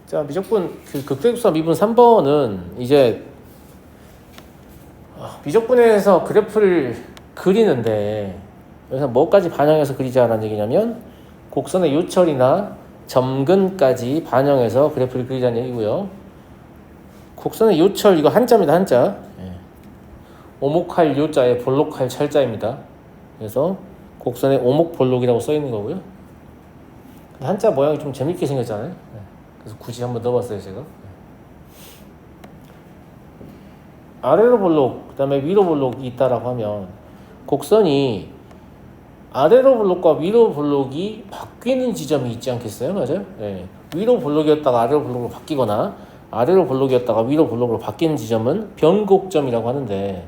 자, 미적분 극대극소와 미분 3번은 이제 미적분에서 그래프를 그리는데 여기서 뭐까지 반영해서 그리자라는 얘기냐면 곡선의 요철이나 점근까지 반영해서 그래프를 그리자는 얘기고요. 곡선의 요철 이거 한자입니다. 한자. 오목할 요자에 볼록할 철자입니다. 그래서 곡선의 오목볼록이라고 써있는 거고요. 한자 모양이 좀 재밌게 생겼잖아요. 그래서 굳이 한번 넣어봤어요 제가. 아래로 볼록, 그 다음에 위로 볼록이 있다라고 하면 곡선이 아래로 볼록과 위로 볼록이 바뀌는 지점이 있지 않겠어요? 맞아요? 네. 위로 볼록이었다가 아래로 볼록으로 바뀌거나 아래로 볼록이었다가 위로 볼록으로 바뀌는 지점은 변곡점이라고 하는데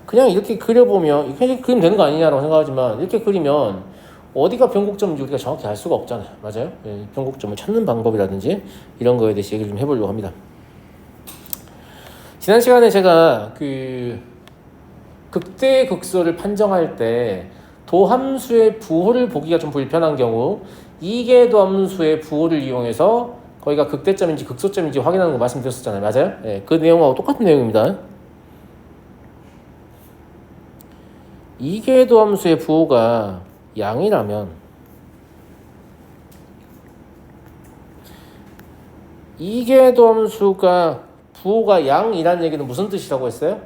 그냥 이렇게 그려보면 이렇게 그리면 되는 거 아니냐라고 생각하지만 이렇게 그리면 어디가 변곡점인지 우리가 정확히 알 수가 없잖아요. 맞아요? 네. 변곡점을 찾는 방법이라든지 이런 거에 대해서 얘기를 좀 해보려고 합니다. 지난 시간에 제가 극대극소를 판정할 때 도함수의 부호를 보기가 좀 불편한 경우 이계도함수의 부호를 이용해서 거기가 극대점인지 극소점인지 확인하는 거 말씀드렸었잖아요. 맞아요? 네, 그 내용하고 똑같은 내용입니다. 이계도함수의 부호가 양이라면 이계도함수가 부호가 양이라는 얘기는 무슨 뜻이라고 했어요?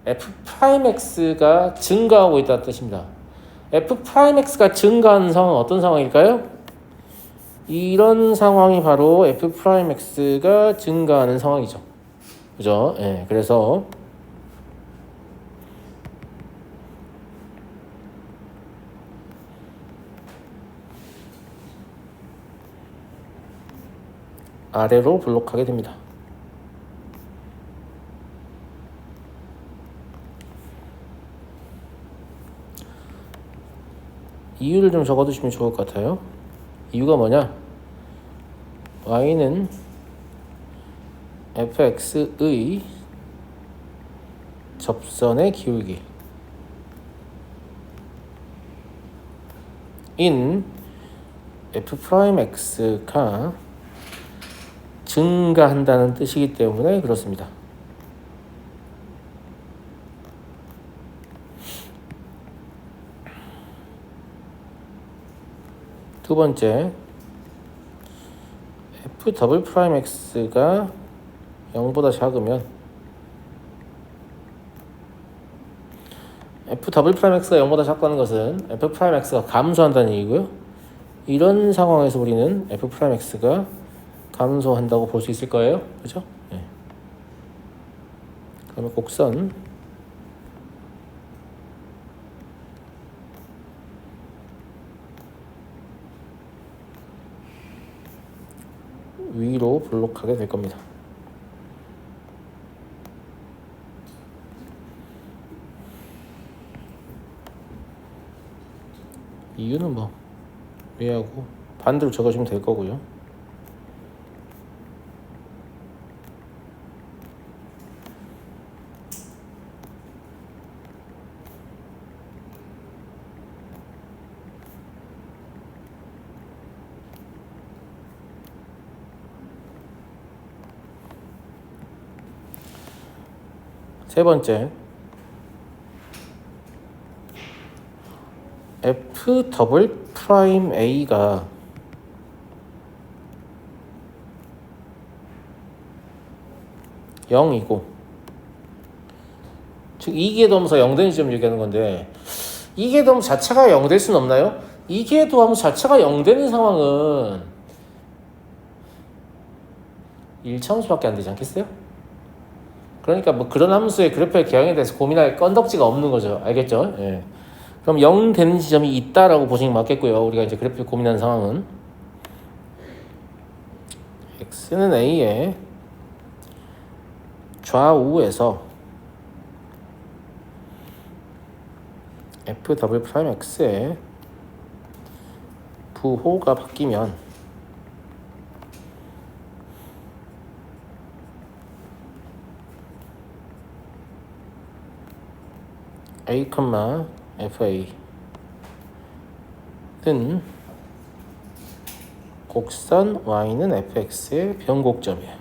f'x가 증가하고 있다는 뜻입니다. f'x가 증가하는 상황은 어떤 상황일까요? 이런 상황이 바로 f'x가 증가하는 상황이죠. 그죠? 예, 그래서 아래로 블록하게 됩니다. 이유를 좀 적어두시면 좋을 것 같아요. 이유가 뭐냐? y는 fx의 접선의 기울기 in f'x가 증가한다는 뜻이기 때문에 그렇습니다. 두 번째, f'x가 0보다 작으면 f'x가 0보다 작다는 것은 f'x가 감소한다는 얘기고요. 이런 상황에서 우리는 f'x가 감소한다고 볼 수 있을 거예요. 그죠? 네. 그러면 곡선 위로 블록하게 될 겁니다. 이유는 뭐 이해하고 반대로 적어주면 될 거고요. 세 번째, f'A가 (0이고) 즉 이계도함수가 0 되는 지점을 얘기하는 건데 이계도함수 자체가 0 될 수는 없나요? 이계도함수 자체가 0 되는 상황은 1차함수밖에 안 되지 않겠어요? 그러니까 뭐 그런 함수의 그래프의 개형에 대해서 고민할 건덕지가 없는 거죠. 알겠죠? 예. 그럼 0 되는 지점이 있다라고 보시는 게 맞겠고요. 우리가 이제 그래프를 고민하는 상황은 x는 a의 좌우에서 f'x의 부호가 바뀌면 a, fa는 곡선 y는 fx의 변곡점이에요.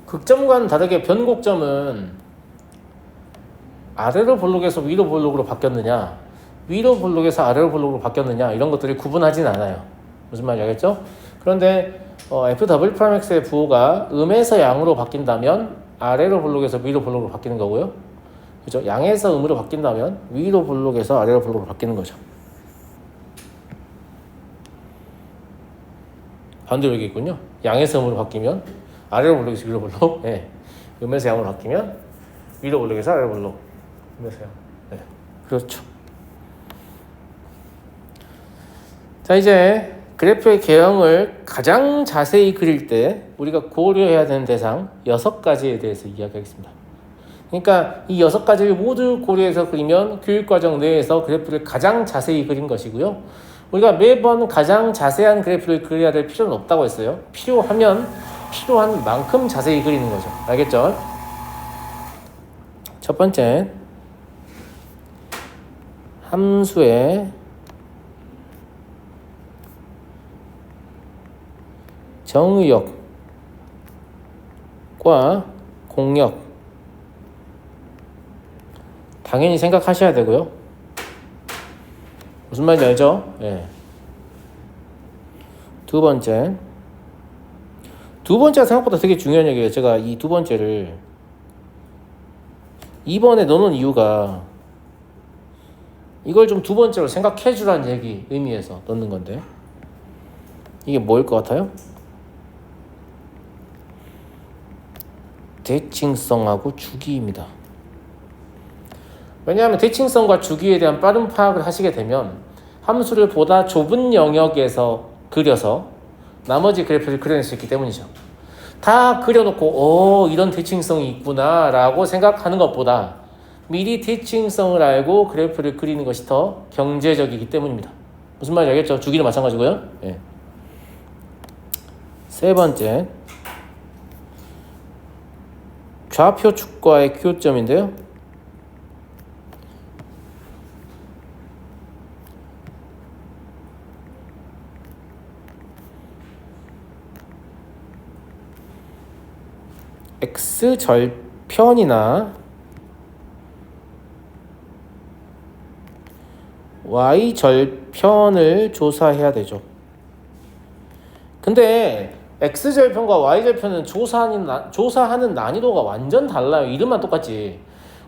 극점과는 다르게 변곡점은 아래로 볼록에서 위로 볼록으로 바뀌었느냐, 위로 볼록에서 아래로 볼록으로 바뀌었느냐, 이런 것들이 구분하진 않아요. 무슨 말인지 알겠죠? 그런데 FW'X의 부호가 음에서 양으로 바뀐다면 아래로 볼록에서 위로 볼록으로 바뀌는 거고요. 그죠? 양에서 음으로 바뀐다면 위로 볼록에서 아래로 볼록으로 바뀌는 거죠. 반대로 얘기했군요. 양에서 음으로 바뀌면 아래로 볼록에서 위로 볼록, 네. 음에서 양으로 바뀌면 위로 볼록에서 아래로 볼록, 음에서 양. 네. 그렇죠. 자, 이제 그래프의 개형을 가장 자세히 그릴 때 우리가 고려해야 되는 대상 6가지에 대해서 이야기하겠습니다. 그러니까 이 6가지를 모두 고려해서 그리면 교육과정 내에서 그래프를 가장 자세히 그린 것이고요. 우리가 매번 가장 자세한 그래프를 그려야 될 필요는 없다고 했어요. 필요하면 필요한 만큼 자세히 그리는 거죠. 알겠죠? 첫 번째, 함수의 정의역과 공역 당연히 생각하셔야 되고요. 무슨 말인지 알죠? 예. 두 번째가 생각보다 되게 중요한 얘기예요. 제가 이 두 번째를 2번에 넣는 이유가 이걸 좀 두 번째로 생각해 주라는 얘기 의미에서 넣는 건데, 이게 뭐일 것 같아요? 대칭성하고 주기입니다. 왜냐하면 대칭성과 주기에 대한 빠른 파악을 하시게 되면 함수를 보다 좁은 영역에서 그려서 나머지 그래프를 그려낼 수 있기 때문이죠. 다 그려놓고 이런 대칭성이 있구나 라고 생각하는 것보다 미리 대칭성을 알고 그래프를 그리는 것이 더 경제적이기 때문입니다. 무슨 말인지 알겠죠? 주기도 마찬가지고요. 네. 세 번째, 좌표 축과의 교점인데요. X절편이나 Y절편을 조사해야 되죠. 근데 X절편과 Y절편은 조사하는 난이도가 완전 달라요. 이름만 똑같지.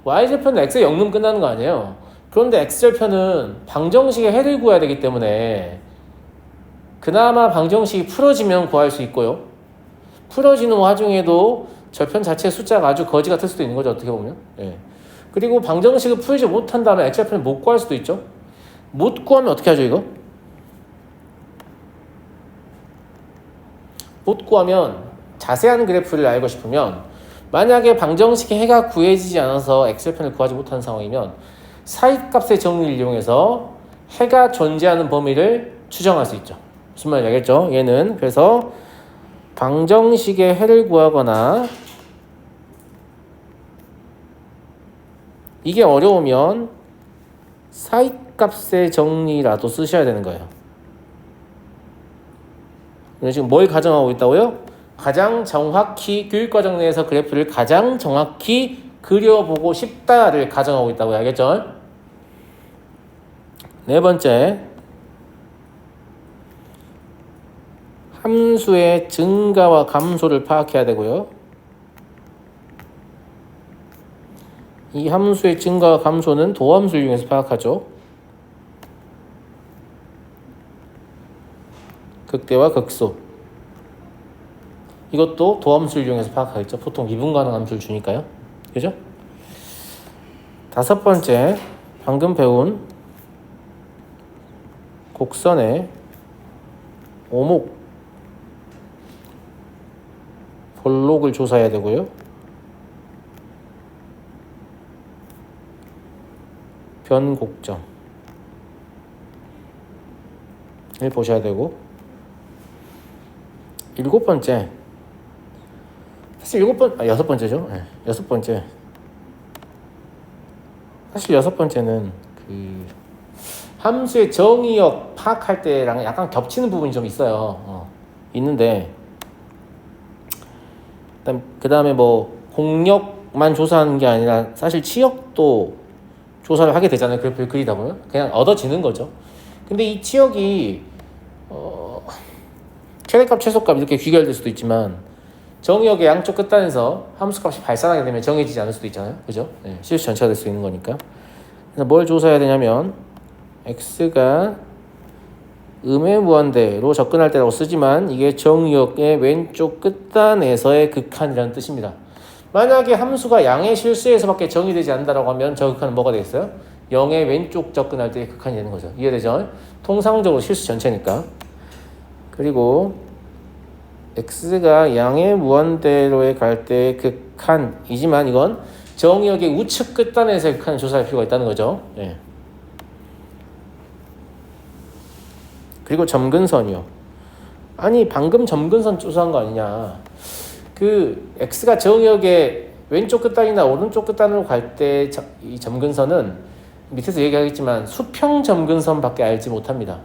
Y절편은 X에 0는 끝나는 거 아니에요. 그런데 X절편은 방정식의 해를 구해야 되기 때문에 그나마 방정식이 풀어지면 구할 수 있고요. 풀어지는 와중에도 절편 자체의 숫자가 아주 거지 같을 수도 있는 거죠. 어떻게 보면. 예. 그리고 방정식을 풀지 못한다면 X절편을 못 구할 수도 있죠. 못 구하면 어떻게 하죠, 이거? 못 구하면 자세한 그래프를 알고 싶으면 만약에 방정식의 해가 구해지지 않아서 X절편을 구하지 못하는 상황이면 사이값의 정리를 이용해서 해가 존재하는 범위를 추정할 수 있죠. 무슨 말인지 알겠죠? 얘는 그래서 방정식의 해를 구하거나 이게 어려우면 사이값의 정리라도 쓰셔야 되는 거예요. 지금 뭘 가정하고 있다고요? 가장 정확히 교육과정 내에서 그래프를 가장 정확히 그려보고 싶다를 가정하고 있다고요. 알겠죠? 네 번째, 함수의 증가와 감소를 파악해야 되고요. 이 함수의 증가와 감소는 도함수를 이용해서 파악하죠. 극대와 극소. 이것도 도함수를 이용해서 파악하겠죠. 보통 미분 가능 함수를 주니까요. 그죠? 다섯 번째, 방금 배운 곡선의 오목 볼록을 조사해야 되고요. 변곡점을 보셔야 되고, 여섯 번째죠. 네, 여섯 번째, 사실 여섯 번째는 그 함수의 정의역 파악할 때랑 약간 겹치는 부분이 좀 있어요. 있는데 그 다음에 뭐 공역만 조사하는 게 아니라 사실 치역도 조사를 하게 되잖아요. 그래프를 그리다 보면 그냥 얻어지는 거죠. 근데 이 치역이 최대값, 최소값 이렇게 귀결될 수도 있지만 정의역의 양쪽 끝단에서 함수값이 발산하게 되면 정해지지 않을 수도 있잖아요. 그죠? 네, 실수 전체가 될 수 있는 거니까. 그래서 뭘 조사해야 되냐면 x가 음의 무한대로 접근할 때라고 쓰지만 이게 정의역의 왼쪽 끝단에서의 극한이라는 뜻입니다. 만약에 함수가 양의 실수에서밖에 정의되지 않는다고 하면 저 극한은 뭐가 되겠어요? 0의 왼쪽 접근할 때의 극한이 되는 거죠. 이해되죠? 통상적으로 실수 전체니까. 그리고 x가 양의 무한대로에 갈 때의 극한이지만 이건 정의역의 우측 끝단에서의 극한을 조사할 필요가 있다는 거죠. 예. 그리고 점근선이요. 아니 방금 점근선 조사한 거 아니냐. 그 x가 정의역의 왼쪽 끝단이나 오른쪽 끝단으로 갈 때 이 점근선은 밑에서 얘기하겠지만 수평 점근선밖에 알지 못합니다.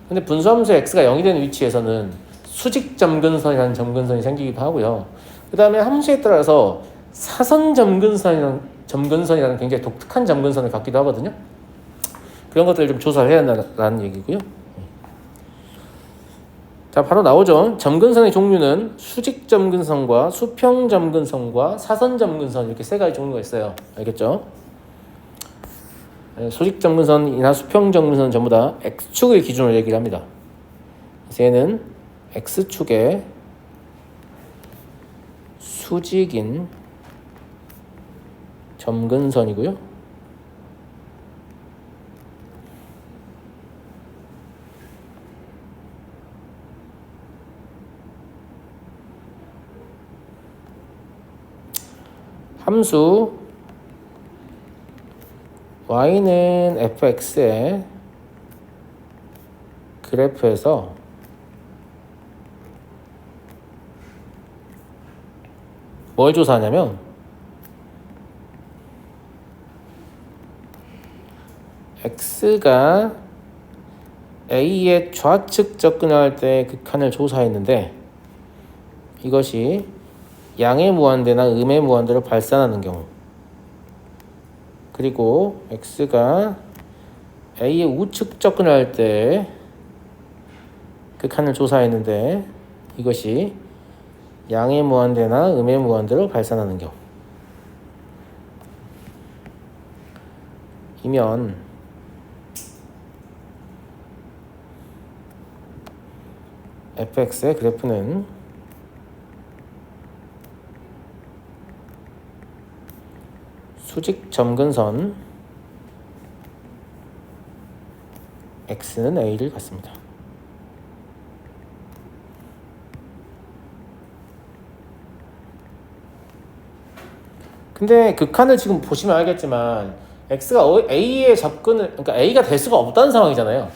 근데 분수함수 x가 0이 되는 위치에서는 수직 점근선이라는 점근선이 생기기도 하고요. 그 다음에 함수에 따라서 사선 점근선이라는 굉장히 독특한 점근선을 갖기도 하거든요. 그런 것들을 좀 조사를 해야 한다는 얘기고요. 자, 바로 나오죠. 점근선의 종류는 수직 점근선과 수평 점근선과 사선 점근선 이렇게 세 가지 종류가 있어요. 알겠죠? 수직 점근선이나 수평 점근선은 전부 다 x축을 기준으로 얘기를 합니다. 그래서 얘는 x축의 수직인 점근선이고요. 함수 y는 fx의 그래프에서 뭘 조사하냐면 x가 a의 좌측 접근할 때 극한을 조사했는데 이것이 양의 무한대나 음의 무한대로 발산하는 경우, 그리고 x가 a의 우측 접근할 때 극한을 조사했는데 이것이 양의 무한대나 음의 무한대로 발산하는 경우 이면 fx의 그래프는 수직 점근선 x는 a를 갖습니다. 근데 극한을 지금 보시면 알겠지만 x가 a의 접근을, 그러니까 a가 될 수가 없다는 상황이잖아요.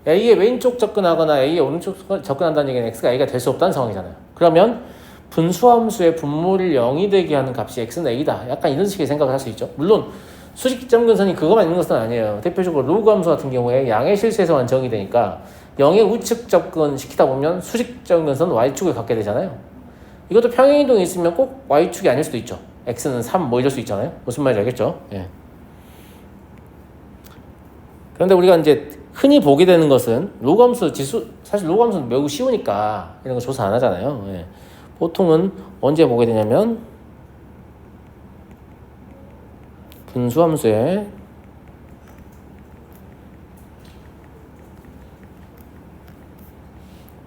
a의 왼쪽 접근하거나 a의 오른쪽 접근한다는 얘기는 x가 a가 될 수 없다는 상황이잖아요. 그러면 분수함수의 분모를 0이 되게 하는 값이 x는 a다. 약간 이런 식의 생각을 할 수 있죠. 물론 수직 점근선이 그것만 있는 것은 아니에요. 대표적으로 로그 함수 같은 경우에 양의 실수에서만 정의 되니까 0의 우측 접근 시키다 보면 수직 점근선 y축을 갖게 되잖아요. 이것도 평행이동이 있으면 꼭 y축이 아닐 수도 있죠. x는 3 뭐 이럴 수 있잖아요. 무슨 말인지 알겠죠? 예. 그런데 우리가 이제 흔히 보게 되는 것은 로그함수 지수, 사실 로그함수는 매우 쉬우니까 이런 거 조사 안 하잖아요. 예. 보통은 언제 보게 되냐면 분수함수의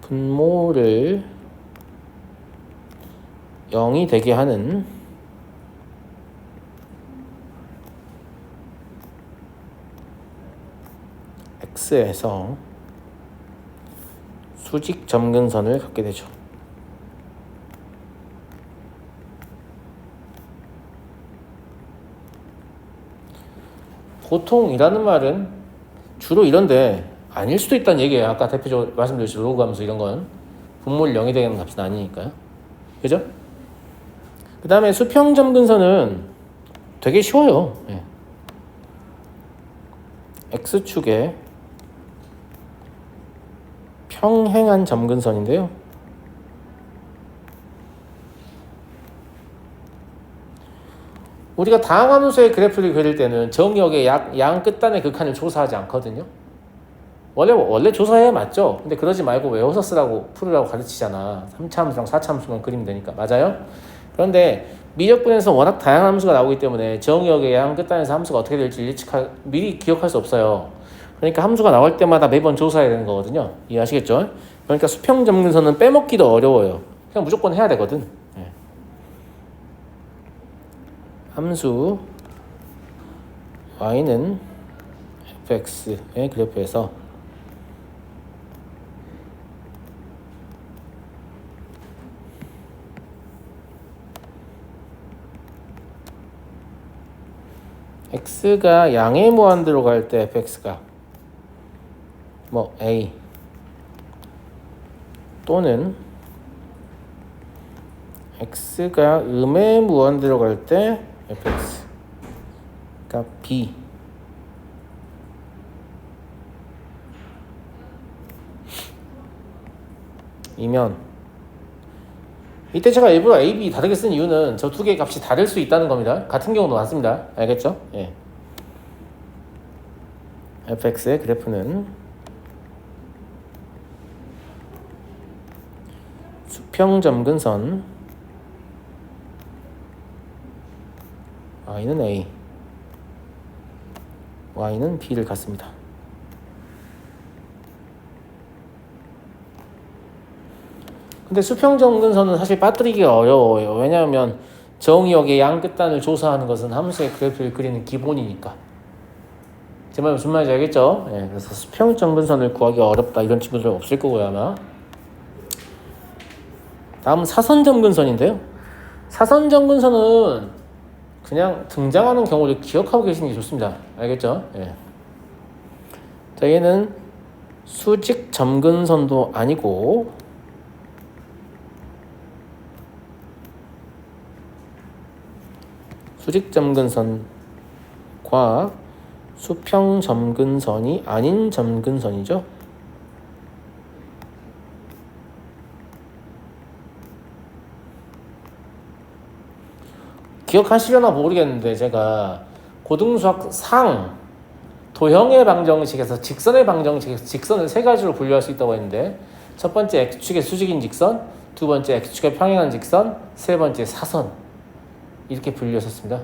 분모를 0이 되게 하는 x에서 수직 점근선을 갖게 되죠. 보통이라는 말은 주로 이런데 아닐 수도 있다는 얘기예요. 아까 대표적으로 말씀드렸죠. 로그 함수 이런 건 분모를 0이 되게 하는 값은 아니니까요. 그죠? 그 다음에 수평 점근선은 되게 쉬워요. 예. x축의 평행한 점근선인데요. 우리가 다항함수의 그래프를 그릴 때는 정역의 양 끝단의 극한을 조사하지 않거든요. 원래 조사해야 맞죠. 근데 그러지 말고 외워서 쓰라고 풀으라고 가르치잖아. 3차 함수랑 4차 함수만 그리면 되니까. 맞아요? 그런데 미적분에서 워낙 다양한 함수가 나오기 때문에 정역의 양 끝단에서 함수가 어떻게 될지 미리 기억할 수 없어요. 그러니까 함수가 나올 때마다 매번 조사해야 되는 거거든요. 이해하시겠죠? 그러니까 수평 점근선은 빼먹기도 어려워요. 그냥 무조건 해야 되거든. 네. 함수 y는 fx의 그래프에서 x가 양의 무한대로 갈 때 fx가 뭐 a 또는 x가 음의 무한대로 갈 때 fx가 b 이면 이때 제가 일부러 a, b 다르게 쓴 이유는 저 두 개의 값이 다를 수 있다는 겁니다. 같은 경우도 많습니다. 알겠죠? 예. fx의 그래프는 수평 점근선 y는 a, y는 b를 갖습니다. 근데 수평 점근선은 사실 빠뜨리기가 어려워요. 왜냐하면 정역의 양 끝단을 조사하는 것은 함수의 그래프를 그리는 기본이니까. 제 말 무슨 말인지 알겠죠? 예, 그래서 수평 점근선을 구하기 어렵다 이런 친구들 없을 거고요 아마. 다음은 사선 점근선인데요. 사선 점근선은 그냥 등장하는 경우를 기억하고 계시는 게 좋습니다. 알겠죠? 예. 자, 얘는 수직 점근선도 아니고 수직 점근선과 수평 점근선이 아닌 점근선이죠. 기억하시려나 모르겠는데 제가 고등수학 상 도형의 방정식에서 직선의 방정식에서 직선을 세 가지로 분류할 수 있다고 했는데 첫 번째 x축의 수직인 직선, 두 번째 x축의 평행한 직선, 세 번째 사선 이렇게 분류했었습니다.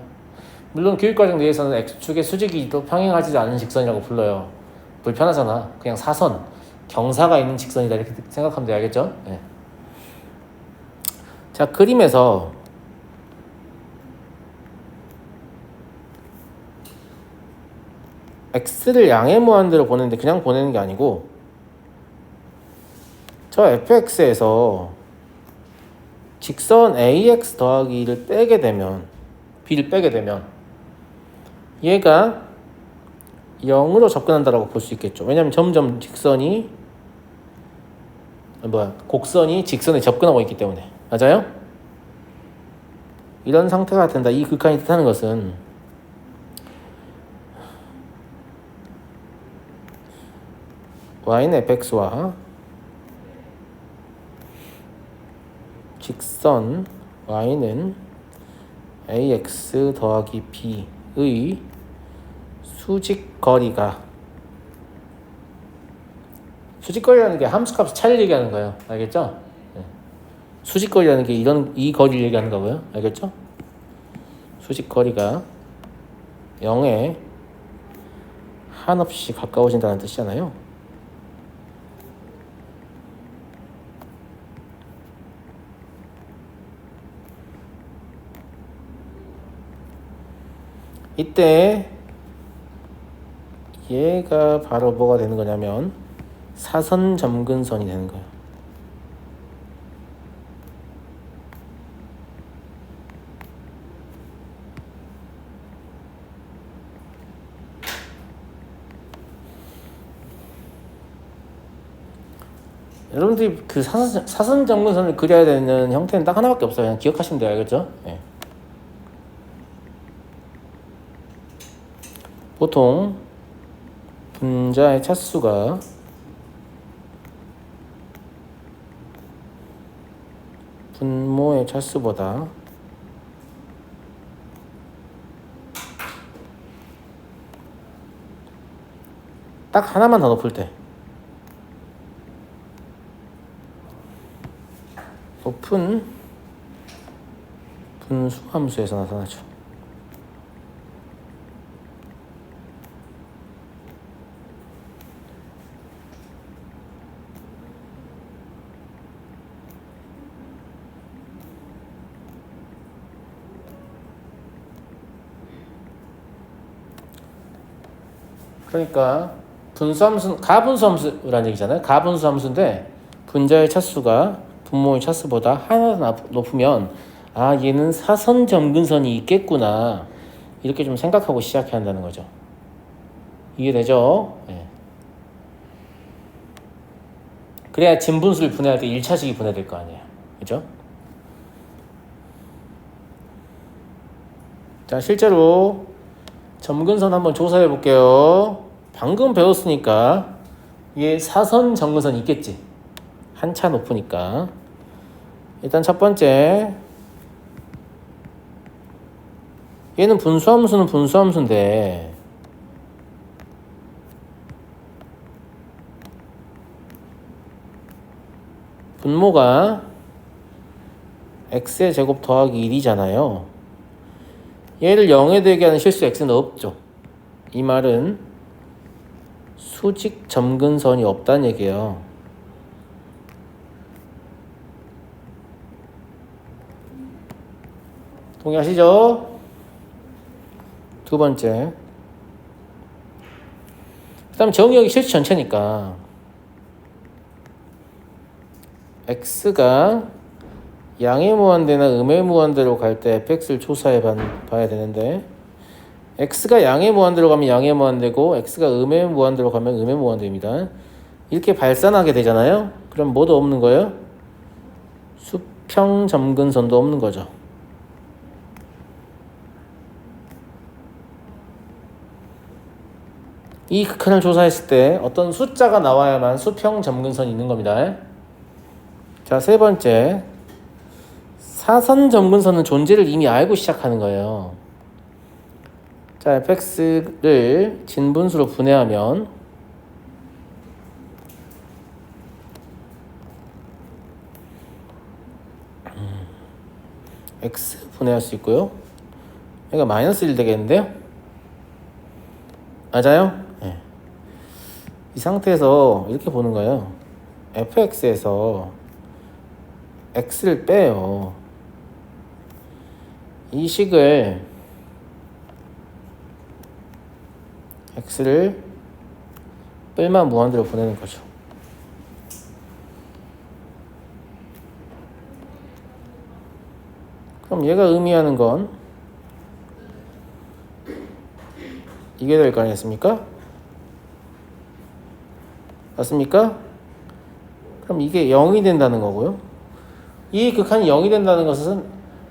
물론 교육과정 내에서는 x축의 수직이도 평행하지 않은 직선이라고 불러요. 불편하잖아. 그냥 사선, 경사가 있는 직선이다 이렇게 생각하면 돼. 알겠죠? 네. 자, 그림에서 x를 양의 무한대로 보내는데 그냥 보내는 게 아니고 저 fx에서 직선 ax 더하기를 빼게 되면 b를 빼게 되면 얘가 0으로 접근한다라고 볼 수 있겠죠. 왜냐하면 점점 곡선이 직선에 접근하고 있기 때문에. 맞아요? 이런 상태가 된다. 이 극한이 뜻하는 것은 y는 fx와 직선 y는 ax 더하기 b의 수직거리라는 게 함수값 차이를 얘기하는 거예요. 알겠죠? 네. 수직거리라는 게 이 거리를 얘기하는 거고요. 알겠죠? 수직거리가 0에 한없이 가까워진다는 뜻이잖아요. 이때 얘가 바로 뭐가 되는 거냐면 사선 점근선이 되는 거예요. 여러분들이 그 사선 점근선을 그려야 되는 형태는 딱 하나밖에 없어요. 그냥 기억하시면 돼요. 알겠죠? 네. 보통 분자의 차수가 분모의 차수보다 딱 하나만 더 높을 때 높은 분수함수에서 나타나죠. 그러니까 분수함수, 가분수함수라는 얘기잖아요. 가분수함수인데 분자의 차수가 분모의 차수보다 하나 더 높으면 아, 얘는 사선 점근선이 있겠구나, 이렇게 좀 생각하고 시작해야 한다는 거죠. 이해되죠? 네. 그래야 진분수를 분해할 때 1차식이 분해될 거 아니에요. 그죠? 자, 실제로 점근선 한번 조사해 볼게요. 방금 배웠으니까 얘 사선 점근선 있겠지. 한차 높으니까. 일단 첫 번째, 얘는 분수함수는 분수함수인데 분모가 x의 제곱 더하기 1이잖아요. 얘를 0에 되게 하는 실수 x는 없죠. 이 말은 수직 점근선이 없다는 얘기예요. 동의하시죠? 두 번째, 그 다음 정의역이 실수 전체니까 x가 양의 무한대나 음의 무한대로 갈 때 fx를 조사해 봐야 되는데, x가 양의 무한대로 가면 양의 무한대고 x가 음의 무한대로 가면 음의 무한대입니다. 이렇게 발산하게 되잖아요. 그럼 뭐도 없는 거예요? 수평 점근선도 없는 거죠. 이 극한을 조사했을 때 어떤 숫자가 나와야만 수평 점근선이 있는 겁니다. 자, 세 번째, 사선 점근선은 존재를 이미 알고 시작하는 거예요. 자, fx를 진분수로 분해하면 x 분해할 수 있고요. 얘가 마이너스 1 되겠는데요? 맞아요? 네. 이 상태에서 이렇게 보는 거예요. fx에서 x를 빼요. 이 식을 x를 뺄만 무한대로 보내는 거죠. 그럼 얘가 의미하는 건 이게 될 거 아니겠습니까? 맞습니까? 그럼 이게 0이 된다는 거고요. 이 극한이 0이 된다는 것은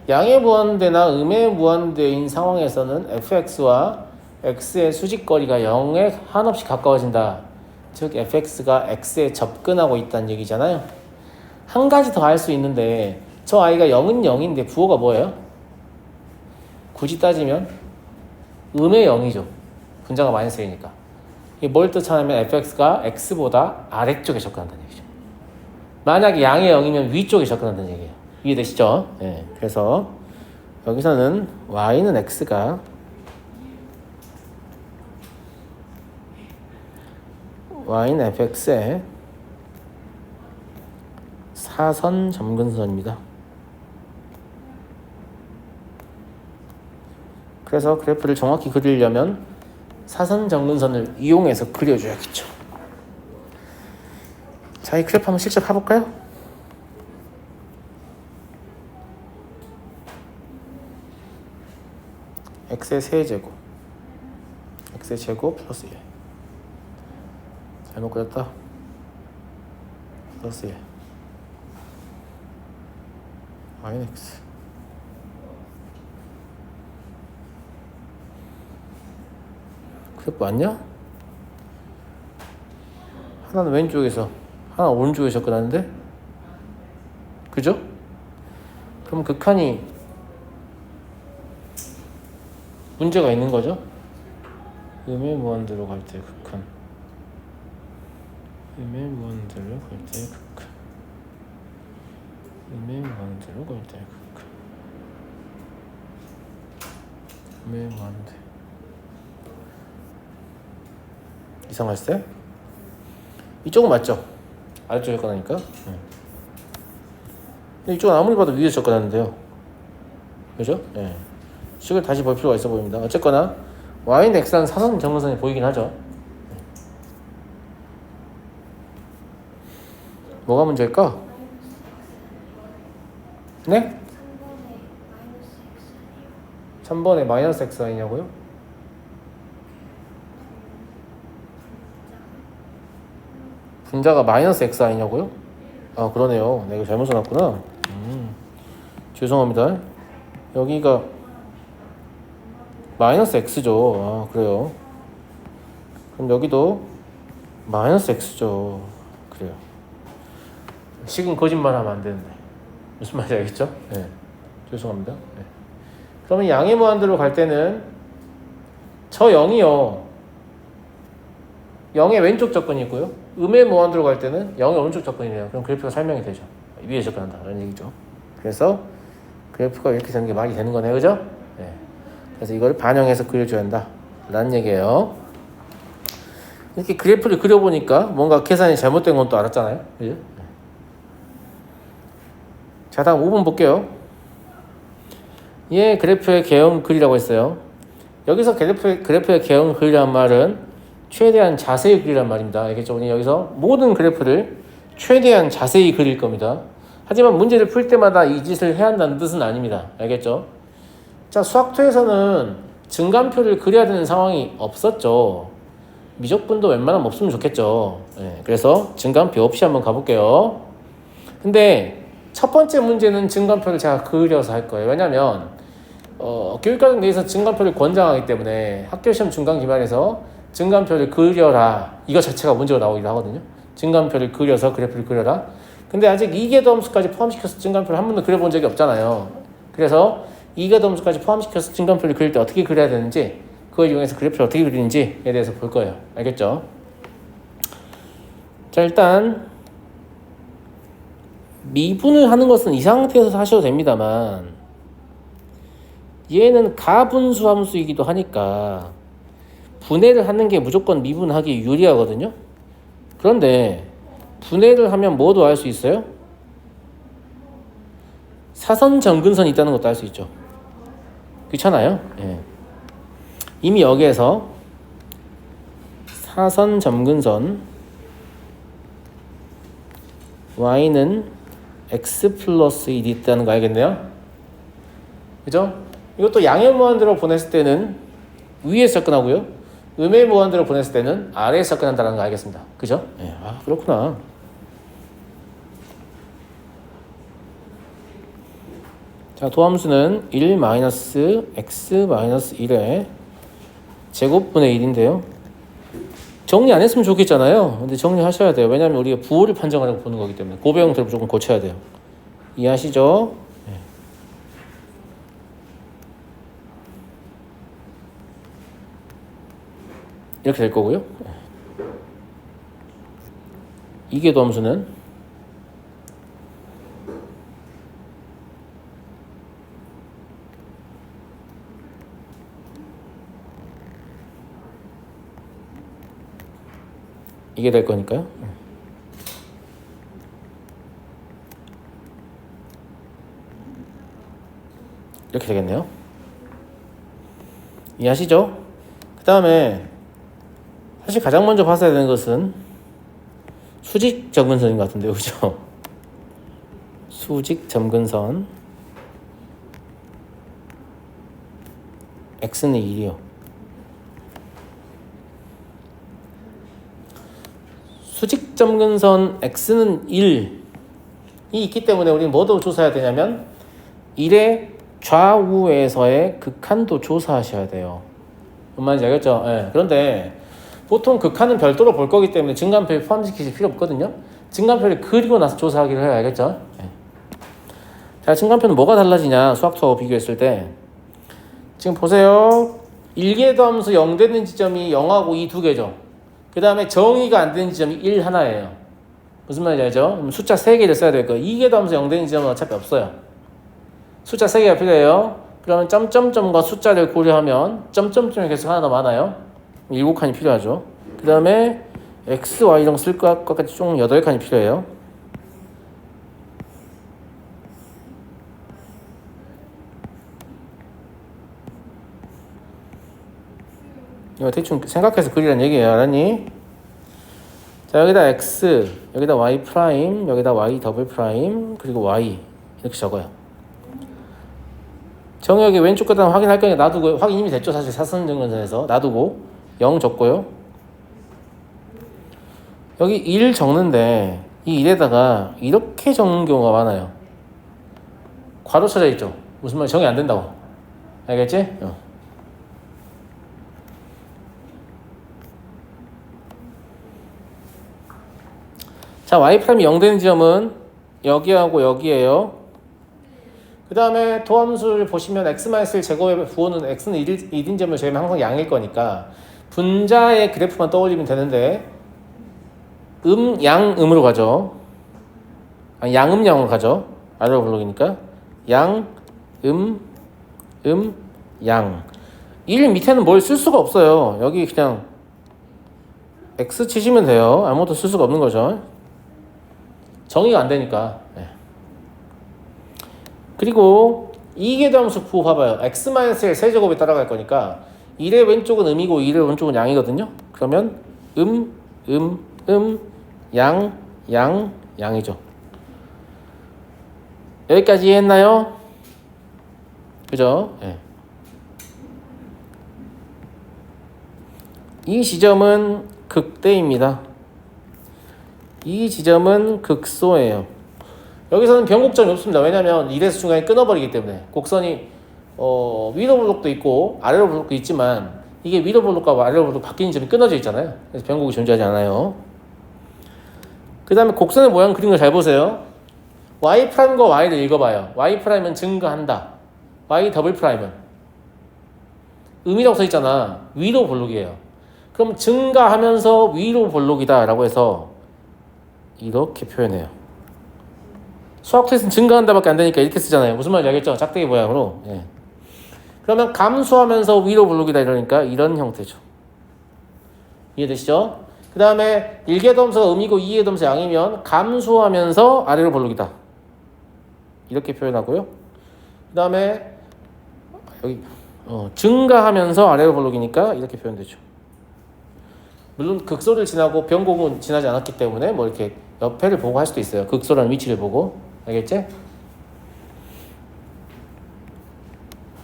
양의 무한대나 음의 무한대인 상황에서는 fx와 x의 수직거리가 0에 한없이 가까워진다. 즉 fx가 x에 접근하고 있다는 얘기잖아요. 한 가지 더 알 수 있는데, 저 아이가 0은 0인데 부호가 뭐예요? 굳이 따지면 음의 0이죠. 분자가 마이너스 1이니까. 이게 뭘 뜻하냐면 fx가 x보다 아래쪽에 접근한다는 얘기죠. 만약에 양의 0이면 위쪽에 접근한다는 얘기예요. 이해되시죠? 네. 그래서 여기서는 y는 x가 y는 fx의 사선 점근선입니다. 그래서 그래프를 정확히 그리려면 사선 점근선을 이용해서 그려줘야겠죠. 자, 이 그래프 한번 실제 봐볼까요? x의 세제곱, x의 제곱 플러스 1. 잘못 그렸다. 플러스 1. y는 x. 그래프 맞냐? 하나는 왼쪽에서 하나 오른쪽에 접근하는데 그죠? 그럼 극한이 문제가 있는 거죠? 음의 무한대로 갈 때 극한 음의 무한대로 갈 때 극한 음의 무한대로 갈 때 극한 음의 무한대 이상할세? 이쪽은 맞죠? 아래쪽에 접근하니까 근데 이쪽은 아무리 봐도 위에서 접근하는데요 그죠? 예. 식을 다시 볼 필요가 있어 보입니다. 어쨌거나 y는 x는 사선 정근선이 보이긴 하죠. 뭐가 문제일까? 네? 3번에 마이너스 x 아니냐고요? 분자가 마이너스 x 아니냐고요? 아 그러네요. 내가 잘못 써놨구나. 죄송합니다. 여기가 마이너스 x죠. 아 그래요. 그럼 여기도 마이너스 x죠. 그래요. 식은 거짓말하면 안 되는데 무슨 말인지 알겠죠? 네. 죄송합니다. 네. 그러면 양의 무한대로 갈 때는 저 0이요 0의 왼쪽 접근이고요 음의 무한대로 갈 때는 0의 오른쪽 접근이네요. 그럼 그래프가 설명이 되죠. 위에 접근한다 라는 얘기죠. 그래서 그래프가 이렇게 되는 게 말이 되는 거네, 그죠? 네. 그래서 이걸 반영해서 그려줘야 한다 라는 얘기예요. 이렇게 그래프를 그려보니까 뭔가 계산이 잘못된 건 또 알았잖아요, 그죠? 자, 다음 5번 볼게요. 얘 그래프의 개형 그리라고 했어요. 여기서 그래프의 개형 그리란 말은 최대한 자세히 그리란 말입니다. 알겠죠? 우리 여기서 모든 그래프를 최대한 자세히 그릴 겁니다. 하지만 문제를 풀 때마다 이 짓을 해야 한다는 뜻은 아닙니다. 알겠죠? 자, 수학토에서는 증간표를 그려야 되는 상황이 없었죠. 미적분도 웬만하면 없으면 좋겠죠. 네, 그래서 증간표 없이 한번 가볼게요. 근데 첫 번째 문제는 증간표를 제가 그려서 할 거예요. 왜냐면 교육과정 내에서 증간표를 권장하기 때문에 학교시험 중간기말에서 증간표를 그려라 이거 자체가 문제가 나오기도 하거든요. 증간표를 그려서 그래프를 그려라. 근데 아직 2개 함수까지 포함시켜서 증간표를 한 번도 그려본 적이 없잖아요. 그래서 2개 함수까지 포함시켜서 증간표를 그릴 때 어떻게 그려야 되는지 그걸 이용해서 그래프를 어떻게 그리는지에 대해서 볼 거예요. 알겠죠? 자, 일단 미분을 하는 것은 이 상태에서 하셔도 됩니다만 얘는 가분수 함수이기도 하니까 분해를 하는 게 무조건 미분하기 유리하거든요. 그런데 분해를 하면 뭐도 알 수 있어요? 사선 점근선이 있다는 것도 알 수 있죠. 그렇잖아요. 예. 이미 여기에서 사선 점근선 y는 x 플러스 1이 있다는 거 알겠네요. 그죠? 이것도 양의 무한대로 보냈을 때는 위에서 접근하고요. 음의 무한대로 보냈을 때는 아래에서 접근한다는 거 알겠습니다. 그죠? 네. 아, 그렇구나. 자, 도함수는 1-x-1의 제곱분의 1인데요. 정리 안 했으면 좋겠잖아요. 근데 정리하셔야 돼요. 왜냐하면 우리가 부호를 판정하려고 보는 거기 때문에 고배형들을 무조건 고쳐야 돼요. 이해하시죠? 네. 이렇게 될 거고요. 이게 도함수는 이게 될 거니까요. 이렇게 되겠네요. 이해하시죠? 그 다음에 사실 가장 먼저 봤어야 되는 것은 수직 점근선인 것 같은데요. 그죠? 수직 점근선 x는 1이요. 수직 점근선 x는 1이 있기 때문에 우리는 뭐도 조사해야 되냐면 1의 좌우에서의 극한도 조사하셔야 돼요. 뭔 말인지 알겠죠? 네. 그런데 보통 극한은 별도로 볼 거기 때문에 증간표에 포함시키실 필요 없거든요. 증간표를 그리고 나서 조사하기를 해야 알겠죠? 네. 자, 증간표는 뭐가 달라지냐? 수학 투하고 비교했을 때 지금 보세요. 일계도함수 0 되는 지점이 0하고 2 두 개죠. 그 다음에 정의가 안 되는 지점이 1 하나예요. 무슨 말인지 알죠? 그럼 숫자 3개를 써야 될 거예요. 이계도함수 0 되는 지점은 어차피 없어요. 숫자 3개가 필요해요. 그러면 점점점과 숫자를 고려하면 점점점의 개수가 하나 더 많아요. 7칸이 필요하죠. 그 다음에 x, y 이런 거 쓸 것까지 총 8칸이 필요해요. 이거 대충 생각해서 그리란 얘기예요. 알았니? 자, 여기다 x, 여기다 y 프라임, 여기다 y 더블 프라임, 그리고 y 이렇게 적어요. 정의역의 왼쪽 끝에 확인할 거니까 놔두고, 확인 이미 됐죠. 사실 사선증권선에서 놔두고 0 적고요. 여기 1 적는데 이 1에다가 이렇게 적는 경우가 많아요. 괄호 쳐져 있죠. 무슨 말 정의 안 된다고. 알겠지? 자, y'이 0 되는 지점은 여기하고 여기에요. 그 다음에 도함수를 보시면 x-1 제곱의 부호는 x는 1인 점을 제하면 항상 양일 거니까 분자의 그래프만 떠올리면 되는데 양음으로 가죠. 아니, 양음양으로 가죠. 아래로 블록이니까 양, 양. 1 밑에는 뭘 쓸 수가 없어요. 여기 그냥 x 치시면 돼요. 아무것도 쓸 수가 없는 거죠. 정의가 안 되니까. 네. 그리고 이계도함수 부호 봐봐요. x-1 세제곱에 따라갈 거니까 1의 왼쪽은 음이고 1의 왼쪽은 양이거든요. 그러면 양이죠. 여기까지 이해했나요? 그죠? 네. 이 지점은 극대입니다. 이 지점은 극소예요. 여기서는 변곡점이 없습니다. 왜냐하면 1에서 중간에 끊어버리기 때문에 곡선이 위로 블록도 있고 아래로 블록도 있지만 이게 위로 블록과 아래로 블록 바뀌는 점이 끊어져 있잖아요. 그래서 변곡이 존재하지 않아요. 그 다음에 곡선의 모양 그린 거 잘 보세요. Y'과 Y를 읽어봐요. Y'은 증가한다. Y 더블 프라임은 음이라고 써있잖아. 위로 블록이에요. 그럼 증가하면서 위로 블록이다 라고 해서 이렇게 표현해요. 수학 테스트는 증가한다 밖에 안 되니까 이렇게 쓰잖아요. 무슨 말인지 알겠죠? 짝대기 모양으로. 예. 그러면 감소하면서 위로 블록이다 이러니까 이런 형태죠. 이해되시죠? 그 다음에 1계도함수가 음이고 2계도함수 양이면 감소하면서 아래로 블록이다. 이렇게 표현하고요. 그 다음에 여기 증가하면서 아래로 블록이니까 이렇게 표현되죠. 물론 극소를 지나고 변곡은 지나지 않았기 때문에 뭐 이렇게 옆에를 보고 할 수도 있어요. 극소라는 위치를 보고. 알겠지?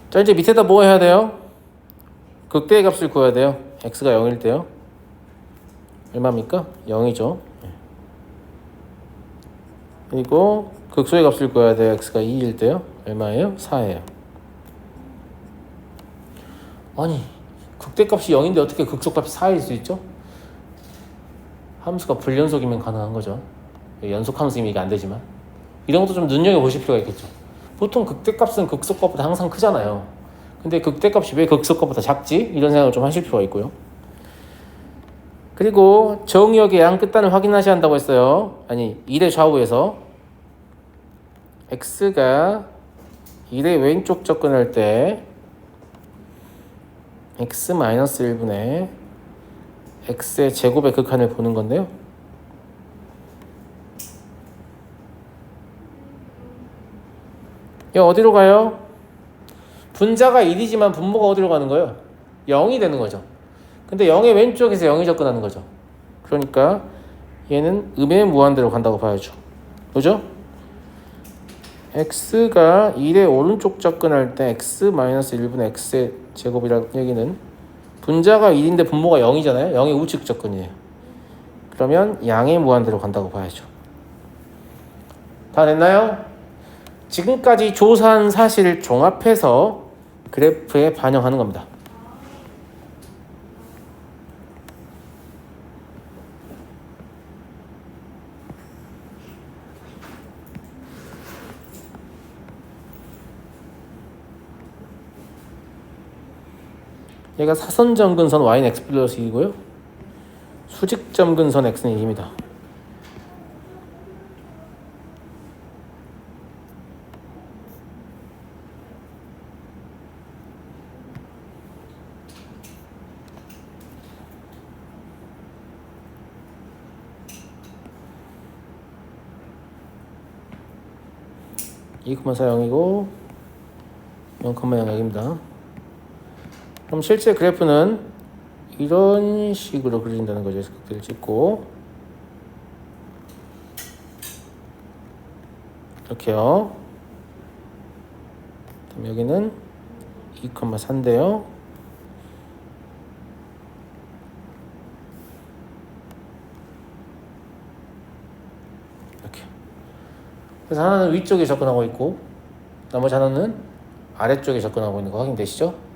자, 이제 밑에다 뭐 해야 돼요? 극대의 값을 구해야 돼요. x가 0일 때요. 얼마입니까? 0이죠. 그리고 극소의 값을 구해야 돼요. x가 2일 때요. 얼마예요? 4예요. 아니, 극대값이 0인데 어떻게 극소값이 4일 수 있죠? 함수가 불연속이면 가능한 거죠. 연속 함수이면 이게 안 되지만 이런 것도 좀 눈여겨보실 필요가 있겠죠. 보통 극대값은 극소값보다 항상 크잖아요. 근데 극대값이 왜 극소값보다 작지? 이런 생각을 좀 하실 필요가 있고요. 그리고 정의역의 양 끝단을 확인하셔야 한다고 했어요. 아니, 1의 좌우에서 x가 1의 왼쪽 접근할 때 x-1분의 x의 제곱의 극한을 보는 건데요. 이거 어디로 가요? 분자가 1이지만 분모가 어디로 가는 거예요? 0이 되는 거죠. 근데 0의 왼쪽에서 0이 접근하는 거죠. 그러니까 얘는 음의 무한대로 간다고 봐야죠. 그죠? x가 1의 오른쪽 접근할 때 x-1분의 x의 제곱이라는 얘기는 분자가 1인데 분모가 0이잖아요. 0의 우측 접근이에요. 그러면 양의 무한대로 간다고 봐야죠. 다 됐나요? 지금까지 조사한 사실을 종합해서 그래프에 반영하는 겁니다. 얘가 사선점 근선 y는 x 플러스 2이고요. 수직점 근선 x는 2입니다. 이 0이고 0,0입니다. 그럼 실제 그래프는 이런 식으로 그린다는 거죠. 극대를 찍고 이렇게요. 그럼 여기는 2,4인데요. 이렇게. 그래서 하나는 위쪽에 접근하고 있고 나머지 하나는 아래쪽에 접근하고 있는 거 확인되시죠?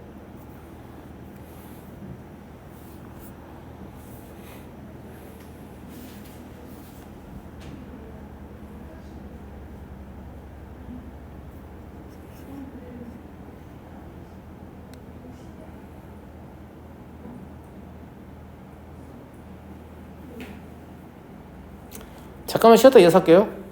잠깐만 쉬었다 이어서 할게요.